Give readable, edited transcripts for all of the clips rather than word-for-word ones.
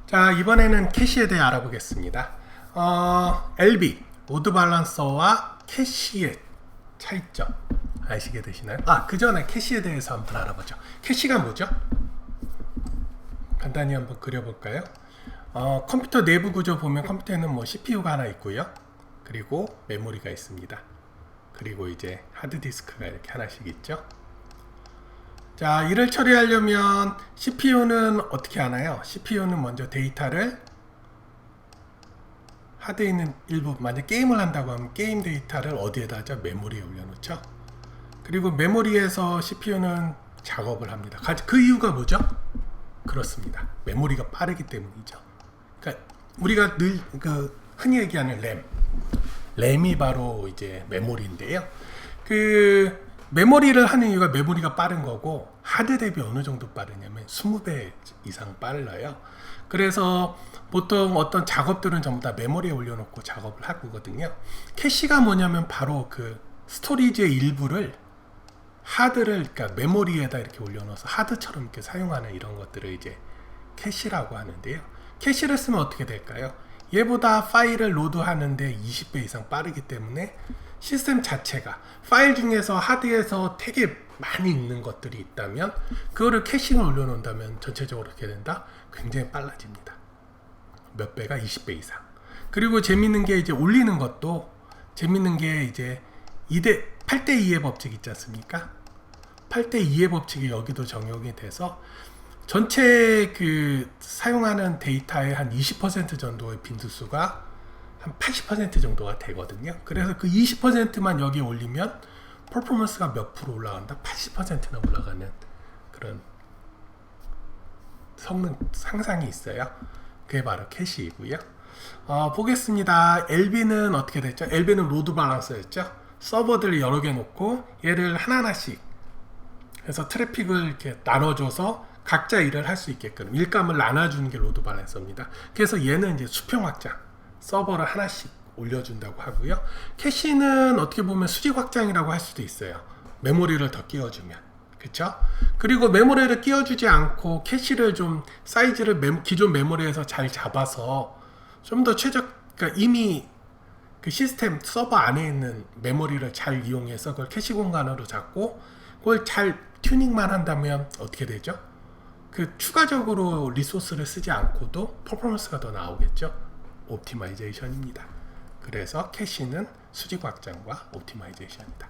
자, 이번에는 캐시에 대해 알아보겠습니다. LB, 로드 밸런서와 캐시의 차이점 아시게 되시나요? 그 전에 캐시에 대해서 한번 알아보죠. 캐시가 뭐죠? 간단히 한번 그려볼까요? 컴퓨터 내부 구조 보면 컴퓨터에는 뭐 CPU가 하나 있고요. 그리고 메모리가 있습니다. 그리고 이제 하드디스크가 이렇게 하나씩 있죠. 자, 이를 처리하려면 CPU는 어떻게 하나요? CPU는 먼저 데이터를 하드에 있는 일부, 만약 게임을 한다고 하면 게임 데이터를 어디에다 하죠? 메모리에 올려놓죠. 그리고 메모리에서 CPU는 작업을 합니다. 그 이유가 뭐죠? 그렇습니다. 메모리가 빠르기 때문이죠. 그러니까 우리가 늘 흔히 얘기하는 램이 바로 이제 메모리인데요. 메모리를 하는 이유가 메모리가 빠른 거고, 하드 대비 어느 정도 빠르냐면 20배 이상 빨라요. 그래서 보통 어떤 작업들은 전부 다 메모리에 올려놓고 작업을 하거든요. 캐시가 뭐냐면 바로 그 스토리지의 일부를 그러니까 메모리에다 이렇게 올려놓아서 하드처럼 이렇게 사용하는 이런 것들을 이제 캐시라고 하는데요. 캐시를 쓰면 어떻게 될까요? 얘보다 파일을 로드하는데 20배 이상 빠르기 때문에 시스템 자체가 파일 중에서 하드에서 되게 많이 있는 것들이 있다면 그거를 캐싱을 올려놓는다면 전체적으로 어떻게 된다? 굉장히 빨라집니다. 몇 배가? 20배 이상. 그리고 재밌는 게 이제 올리는 것도 재밌는 게 이제 8대2의 법칙 있지 않습니까? 8대2의 법칙이 여기도 적용이 돼서 전체 사용하는 데이터의 한 20% 정도의 빈도수가 한 80% 정도가 되거든요. 그래서 그 20%만 여기에 올리면 퍼포먼스가 몇 프로 올라간다? 80%나 올라가는 그런 성능 상상이 있어요. 그게 바로 캐시이고요. 보겠습니다. LB는 어떻게 됐죠? LB는 로드 밸런서였죠. 서버들을 여러 개 놓고 얘를 하나하나씩 해서 트래픽을 이렇게 나눠줘서 각자 일을 할 수 있게끔 일감을 나눠주는 게 로드 밸런서입니다. 그래서 얘는 이제 수평 확장, 서버를 하나씩 올려준다고 하고요. 캐시는 어떻게 보면 수직 확장이라고 할 수도 있어요. 메모리를 더 끼워주면. 그쵸? 그리고 메모리를 끼워주지 않고 캐시를 좀 사이즈를 기존 메모리에서 잘 잡아서 좀 더 그러니까 이미 그 시스템 서버 안에 있는 메모리를 잘 이용해서 그걸 캐시 공간으로 잡고 그걸 잘 튜닝만 한다면 어떻게 되죠? 추가적으로 리소스를 쓰지 않고도 퍼포먼스가 더 나오겠죠? 옵티마이제이션입니다. 그래서 캐시는 수직 확장과 옵티마이제이션이다.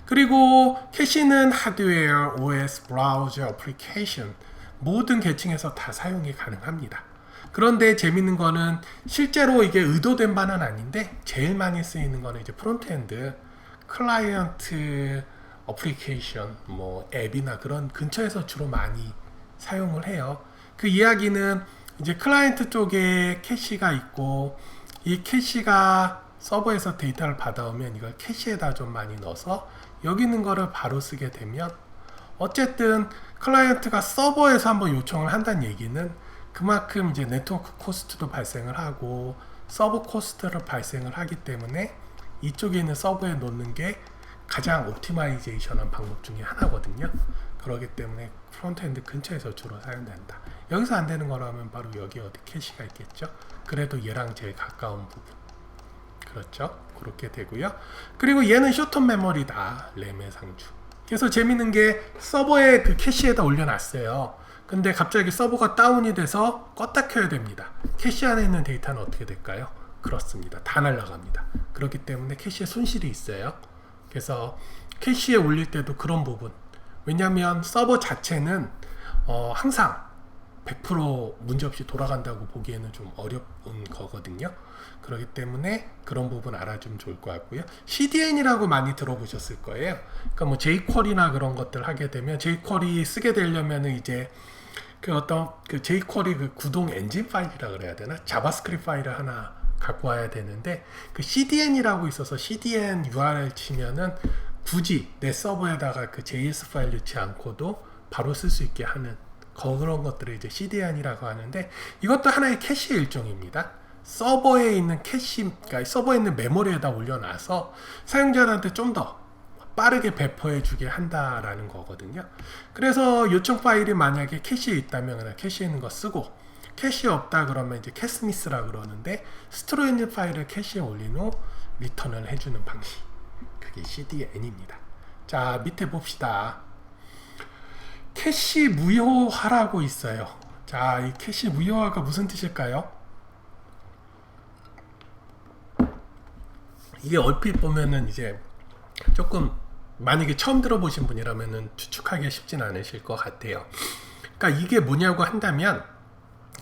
그리고 캐시는 하드웨어, OS, 브라우저, 어플리케이션 모든 계층에서 다 사용이 가능합니다. 그런데 재밌는 거는 실제로 이게 의도된 바는 아닌데 제일 많이 쓰이는 거는 이제 프론트엔드, 클라이언트, 어플리케이션, 뭐 앱이나 그런 근처에서 주로 많이 사용을 해요. 그 이야기는 이제 클라이언트 쪽에 캐시가 있고 이 캐시가 서버에서 데이터를 받아오면 이걸 캐시에다 좀 많이 넣어서 여기 있는 거를 바로 쓰게 되면 어쨌든 클라이언트가 서버에서 한번 요청을 한다는 얘기는 그만큼 이제 네트워크 코스트도 발생을 하고 서버 코스트를 발생을 하기 때문에 이쪽에 있는 서버에 놓는 게 가장 옵티마이제이션한 방법 중에 하나거든요. 그렇기 때문에 프론트엔드 근처에서 주로 사용된다. 여기서 안 되는 거라면 바로 여기 어디 캐시가 있겠죠. 그래도 얘랑 제일 가까운 부분. 그렇죠. 그렇게 되고요. 그리고 얘는 쇼텀 메모리다. 램의 상주. 그래서 재밌는 게 서버에 그 캐시에다 올려놨어요. 근데 갑자기 서버가 다운이 돼서 껐다 켜야 됩니다. 캐시 안에 있는 데이터는 어떻게 될까요? 그렇습니다. 다 날아갑니다. 그렇기 때문에 캐시에 손실이 있어요. 그래서 캐시에 올릴 때도 그런 부분. 왜냐하면 서버 자체는 항상 100% 문제없이 돌아간다고 보기에는 좀 어려운 거거든요. 그렇기 때문에 그런 부분 알아주면 좋을 것 같고요. CDN이라고 많이 들어보셨을 거예요. 그러니까 뭐 jQuery나 그런 것들 하게 되면 jQuery 쓰게 되려면은 이제 jQuery 구동 엔진 파일이라 그래야 되나? 자바스크립트 파일을 하나 갖고 와야 되는데 그 CDN이라고 있어서 CDN URL 치면은 굳이 내 서버에다가 그 JS 파일 넣지 않고도 바로 쓸 수 있게 하는 그런 것들을 이제 CDN이라고 하는데 이것도 하나의 캐시 일종입니다. 서버에 있는 그러니까 서버에 있는 메모리에다 올려놔서 사용자한테 좀 더 빠르게 배포해 주게 한다라는 거거든요. 그래서 요청 파일이 만약에 캐시에 있다면 그냥 캐시에 있는 거 쓰고 캐시에 없다 그러면 이제 캐스미스라 그러는데 스토리지 파일을 캐시에 올린 후 리턴을 해주는 방식. 그게 CDN입니다. 자, 밑에 봅시다. 캐시 무효화라고 있어요. 자, 이 캐시 무효화가 무슨 뜻일까요? 이게 얼핏 보면은 이제 조금 만약에 처음 들어보신 분이라면은 추측하기 쉽진 않으실 것 같아요. 그러니까 이게 뭐냐고 한다면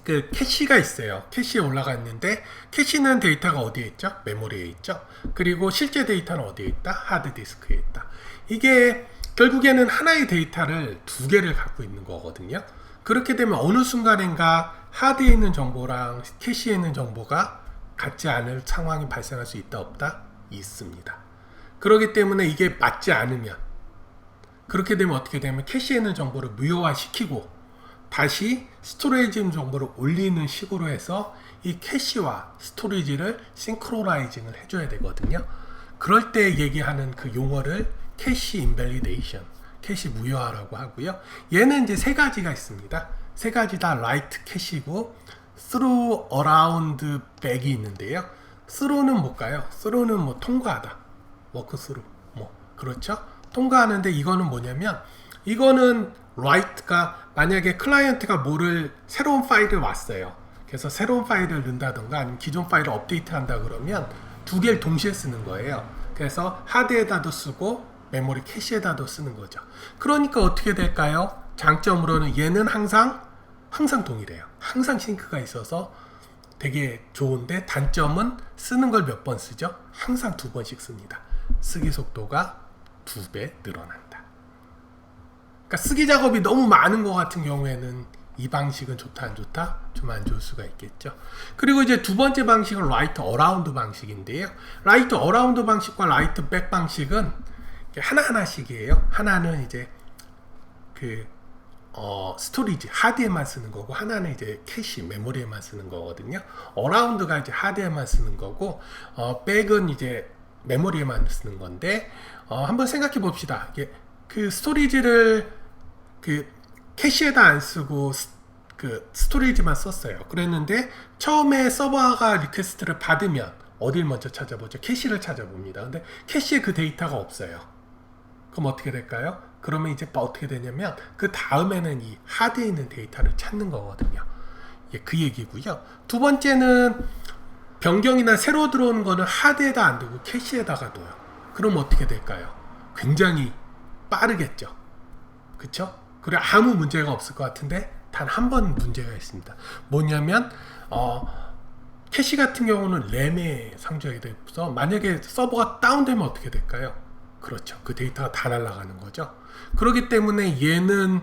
그 캐시가 있어요. 캐시에 올라가 있는데 캐시는 데이터가 어디에 있죠? 메모리에 있죠. 그리고 실제 데이터는 어디에 있다? 하드디스크에 있다. 이게 결국에는 하나의 데이터를 두 개를 갖고 있는 거거든요. 그렇게 되면 어느 순간인가 하드에 있는 정보랑 캐시에 있는 정보가 같지 않을 상황이 발생할 수 있다 없다? 있습니다. 그렇기 때문에 이게 맞지 않으면 그렇게 되면 어떻게 되면 캐시에 있는 정보를 무효화시키고 다시 스토리지 정보를 올리는 식으로 해서 이 캐시와 스토리지를 싱크로나이징을 해줘야 되거든요. 그럴 때 얘기하는 그 용어를 캐시 인밸리데이션, 캐시 무효화라고 하고요. 얘는 이제 세 가지가 있습니다. 세 가지 다 라이트 캐시고 through, around, back이 있는데요. through는 뭘까요? through는 뭐 통과하다, 워크 through, 뭐 그렇죠? 통과하는데 이거는 뭐냐면 이거는 write가 만약에 클라이언트가 뭐를 새로운 파일을 왔어요. 그래서 새로운 파일을 넣는다던가 아니면 기존 파일을 업데이트 한다 그러면 두 개를 동시에 쓰는 거예요. 그래서 하드에다도 쓰고 메모리 캐시에다도 쓰는 거죠. 그러니까 어떻게 될까요? 장점으로는 얘는 항상 동일해요. 항상 싱크가 있어서 되게 좋은데 단점은 쓰는 걸 몇 번 쓰죠? 항상 2번씩 씁니다. 쓰기 속도가 2배 늘어난다. 그러니까 쓰기 작업이 너무 많은 것 같은 경우에는 이 방식은 좋다 안 좋다? 좀 안 좋을 수가 있겠죠. 그리고 이제 두 번째 방식은 라이트 어라운드 방식인데요. 라이트 어라운드 방식과 라이트 백 방식은 하나하나씩이에요. 하나는 이제 그 스토리지 하드에만 쓰는 거고 하나는 이제 캐시 메모리에만 쓰는 거거든요. 어라운드가 이제 하드에만 쓰는 거고 백은 이제 메모리에만 쓰는 건데 한번 생각해 봅시다. 이게 그 스토리지를 그 캐시에다 안 쓰고 그 스토리지만 썼어요. 그랬는데 처음에 서버가 리퀘스트를 받으면 어딜 먼저 찾아보죠? 캐시를 찾아봅니다. 근데 캐시에 그 데이터가 없어요. 그럼 어떻게 될까요? 그러면 이제 어떻게 되냐면 그 다음에는 이 하드에 있는 데이터를 찾는 거거든요. 예, 그 얘기고요. 두 번째는 변경이나 새로 들어오는 거는 하드에다 안 두고 캐시에다가 둬요. 그럼 어떻게 될까요? 굉장히 빠르겠죠. 그쵸? 그리고 아무 문제가 없을 것 같은데 단 한 번 문제가 있습니다. 뭐냐면 캐시 같은 경우는 램에 상주하게 돼서 만약에 서버가 다운되면 어떻게 될까요? 그렇죠. 그 데이터가 다 날아가는 거죠. 그렇기 때문에 얘는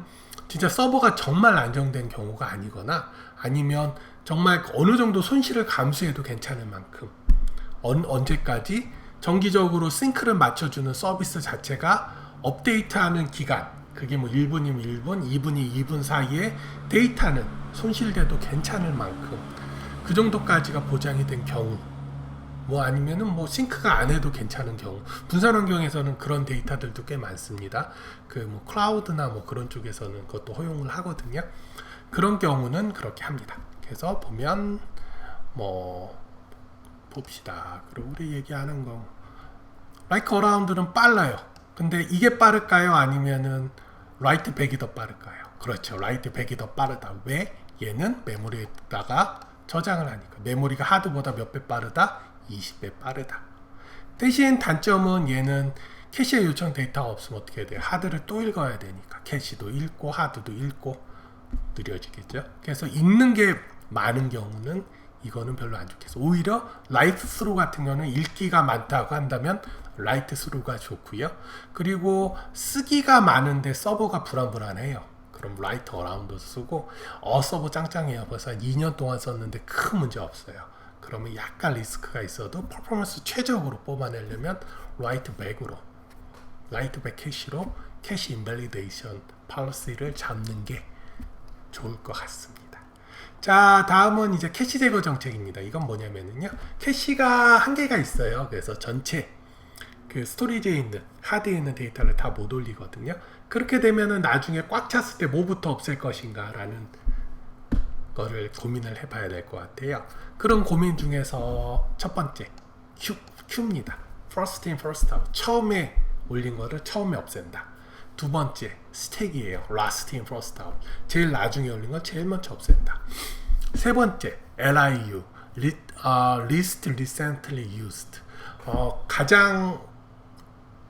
진짜 서버가 정말 안정된 경우가 아니거나 아니면 정말 어느 정도 손실을 감수해도 괜찮을 만큼 언제까지 정기적으로 싱크를 맞춰주는 서비스 자체가 업데이트하는 기간 그게 뭐 1분이면 1분, 2분이 2분 사이에 데이터는 손실돼도 괜찮을 만큼 그 정도까지가 보장이 된 경우 뭐 아니면은 뭐 싱크가 안 해도 괜찮은 경우 분산 환경에서는 그런 데이터들도 꽤 많습니다. 그 뭐 클라우드나 뭐 그런 쪽에서는 그것도 허용을 하거든요. 그런 경우는 그렇게 합니다. 그래서 보면 뭐 봅시다. 그리고 우리 얘기하는 거 라이트 어라운드는 빨라요. 근데 이게 빠를까요? 아니면은 라이트 백이 더 빠를까요? 그렇죠. 라이트 백이 더 빠르다. 왜? 얘는 메모리에다가 저장을 하니까 메모리가 하드보다 몇 배 빠르다? 20배 빠르다. 대신 단점은 얘는 캐시에 요청 데이터가 없으면 어떻게 해야 돼요? 하드를 또 읽어야 되니까 캐시도 읽고 하드도 읽고 느려지겠죠. 그래서 읽는 게 많은 경우는 이거는 별로 안 좋겠어. 오히려 라이트 스루 같은 경우는 읽기가 많다고 한다면 라이트 스루가 좋고요. 그리고 쓰기가 많은데 서버가 불안불안해요. 그럼 라이트 어라운드 쓰고 서버 짱짱해요. 벌써 한 2년 동안 썼는데 큰 문제 없어요. 그러면 약간 리스크가 있어도 퍼포먼스 최적으로 뽑아내려면 라이트 백으로 라이트 백 캐시로 캐시 인밸리데이션 팔러시를 잡는 게 좋을 것 같습니다. 자, 다음은 이제 캐시 제거 정책입니다. 이건 뭐냐면요, 캐시가 한계가 있어요. 그래서 전체 그 스토리지에 있는 하드에 있는 데이터를 다 못 올리거든요. 그렇게 되면은 나중에 꽉 찼을 때 뭐부터 없앨 것인가 라는 거를 고민을 해봐야 될 것 같아요. 그런 고민 중에서 첫 번째 Q입니다. First in, first out. 처음에 올린 거를 처음에 없앤다. 두 번째 스택이에요. Last in, first out. 제일 나중에 올린 거 제일 먼저 없앤다. 세 번째 LIU, Least Recently Used. 가장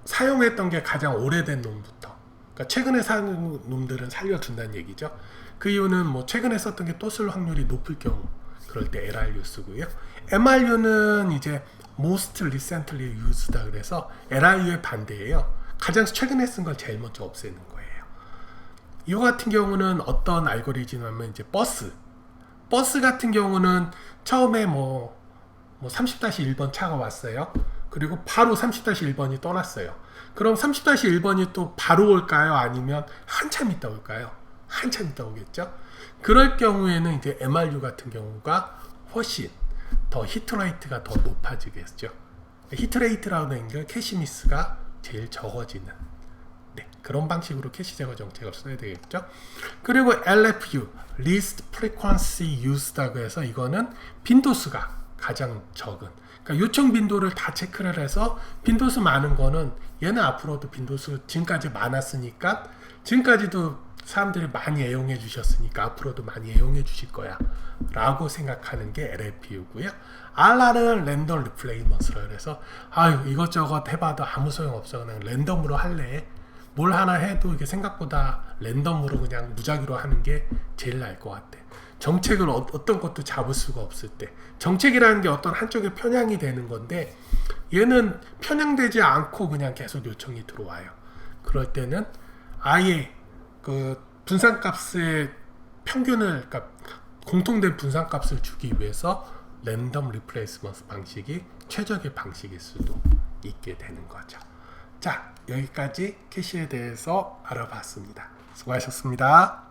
사용했던 게 가장 오래된 놈부터, 그러니까 최근에 사는 놈들은 살려준다는 얘기죠. 그 이유는 뭐 최근에 썼던 게 또 쓸 확률이 높을 경우, 그럴 때 LRU 쓰고요. MRU는 이제 Most Recently Used다 그래서 LRU의 반대예요. 가장 최근에 쓴 걸 제일 먼저 없애는 거예요. 이거 같은 경우는 어떤 알고리즘이냐면 이제 버스 같은 경우는 처음에 뭐 30-1번 차가 왔어요. 그리고 바로 30-1번이 떠났어요. 그럼 30-1번이 또 바로 올까요? 아니면 한참 있다 올까요? 한참 있다 오겠죠? 그럴 경우에는 이제 MRU 같은 경우가 훨씬 더 히트레이트가 더 높아지겠죠. 히트레이트라고 하는 게 캐시 미스가 제일 적어지는, 네, 그런 방식으로 캐시 제거 정책을 써야 되겠죠. 그리고 LFU, Least Frequency Used라고 해서 이거는 빈도수가 가장 적은, 그러니까 요청 빈도를 다 체크를 해서 빈도수 많은 거는 얘는 앞으로도 빈도수 지금까지 많았으니까, 지금까지도 사람들이 많이 애용해 주셨으니까 앞으로도 많이 애용해 주실 거야 라고 생각하는 게 LFU고요. RR은 랜덤 리플레이먼스라 그래서 아유 이것저것 해봐도 아무 소용없어, 그냥 랜덤으로 할래, 뭘 하나 해도 이게 생각보다 랜덤으로 그냥 무작위로 하는 게 제일 나을 것 같아. 정책을 어떤 것도 잡을 수가 없을 때, 정책이라는 게 어떤 한쪽에 편향이 되는 건데 얘는 편향되지 않고 그냥 계속 요청이 들어와요. 그럴 때는 아예 그 분산값의 평균을, 그러니까 공통된 분산값을 주기 위해서 랜덤 리플레이스먼트 방식이 최적의 방식일 수도 있게 되는 거죠. 자, 여기까지 캐시에 대해서 알아봤습니다. 수고하셨습니다.